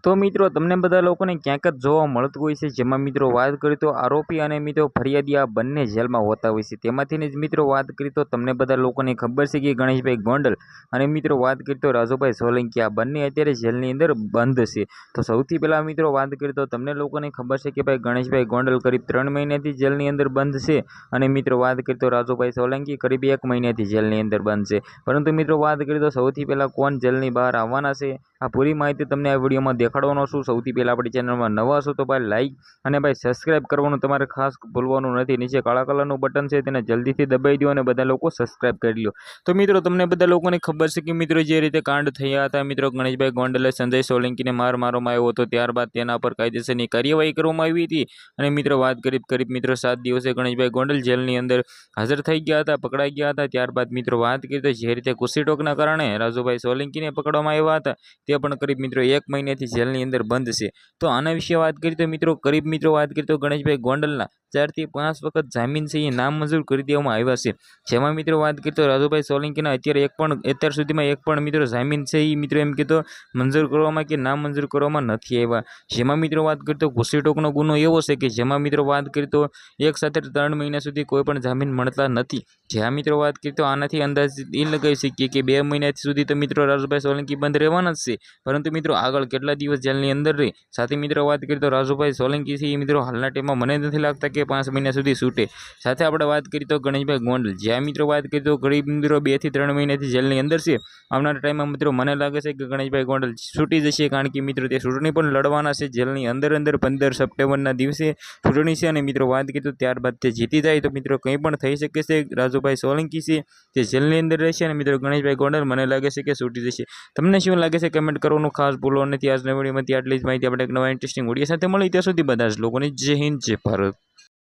तो मित्रों तमने बधा लोकोने क्यांक ज जोवा मळतुं होय छे, जेमां मित्रों वात करीए तो आरोपी अने मित्रों फरियादी आ बंने जेलमां होता होय छे। तेमांथी ज मित्रों वात करीए तो तमने बधा लोकोने खबर छे कि गणेशभाई गोंडल अने मित्रों वात करीए तो राजुभाई सोलंकी आ बंने अत्यारे जेलनी अंदर बंध छे। तो सौथी पहेला मित्रों वात करीए तो तमने लोकोने खबर छे कि भाई गणेशभाई गोंडल करीब 3 महीनाथी जेलनी अंदर बंध छे अने मित्रों वात करीए तो राजुभाई सोलंकी करीब 1 महीनाथी जेलनी अंदर बंध छे। परंतु मित्रों वात करीए तो सौथी पहेला कोण जेलनी बहार आववाना छे आ पूरी माहिती तमने आ विडियोमां देखाडवानो छुं। सौथी पहेला आपणी चेनलमां नवा छो तो भाई लाइक अने भाई सब्सक्राइब करवानुं तमारे खास भूलवानुं नथी। नीचे काळा कलरनुं बटन छे तेने जल्दीथी दबाई दो अने बधा लोको सब्सक्राइब करी लो। तो मित्रों तमने बधा लोकोने खबर छे कि मित्रों जे रीते कांड थया हता, मित्रों गणेशभाई गोंडले संजय सोलंकीने मार मारवामां आव्यो हतो, त्यारबाद तेना पर कायदेसरनी कार्यवाही करवामां आवी हती अने मित्रों वात करीब मित्रों 7 दिवसे गणेशभाई गोंडल जेलनी अंदर हाजर थई गया हता, पकड़ाई गया हता। त्यारबाद मित्रों वात करीए तो जे रीते घुसीटोकना कारणे राजुभाई सोलंकीने पकड़वामां आव्या हता ते पण करीब मित्रों 1 महीनाथी जेलनी अंदर बंध छे। तो आना विषे बात करिए तो मित्रों करीब मित्रों बात करिए तो गणेशभाई गोंडलना 4 થી 5 वखत जामीन छे ए नामंजूर करी देवामां आव्या छे। जेमां मित्रों बात करिए तो राजुभाई सोलंकीना અત્યાર સુધીમાં એક પણ मित्रों जामीन छे ए मित्रों एम के तो मंजूर करवामां के नामंजूर करवामां नथी आव्या। जेमां मित्रों बात करिए तो घुसीटोकनो गुनो एवो छे के जेमां मित्रों बात करिए तो एक साथे 3 महीना सुधी कोई पण जामीन मळता नथी। ज्यां मित्रों बात करिए तो आनाथी अंदाज ए लगावी शकीए के 2 महीना सुधी तो मित्रों राजुभाई सोलंकी बंध रहेवाना ज छे, परंतु मित्रों आगळ केटला दिवस जेलनी अंदर रही। साथ ही मित्रों बात करिए तो राजुभाई सोलंकी छे मित्रों हालना टाइममां मने नथी लागता के 5 महीना सुधी छूटे। साथे आपणे बात करिए तो गणेशभाई गोंडल ज्यां मित्रों बात करिए तो करीब मित्रों 2 થી 3 महीनाथी जेलनी अंदर छे। आवनारा टाइममां मित्रों मने लागे छे के गणेशभाई गोंडल छूटी जशे, कारण के मित्रों ते चूंटणी पण लड़वाना छे जेलनी अंदर 15 सप्टेम्बरना दिवसे चूंटणी छे अने मित्रों बात करिए तो त्यारबाद ते जीती जाय तो मित्रों कंई पण थई शके छे। राजुभाई सोलंकी छे ते जेलनी अंदर रहेशे अने मित्रों गणेशभाई गोंडल मने लागे छे के छूटी जशे। तमने शुं लागे छे कमेंट करवानुं खास भूलवानुं नथी। આજના વિડીયોમાંથી આટલી જ માહિતી। આપણે એક નવા ઇન્ટરેસ્ટિંગ વિડીયો સાથે મળી ત્યાં સુધી બધા જ લોકોને જય હિન્દ જય ભારત।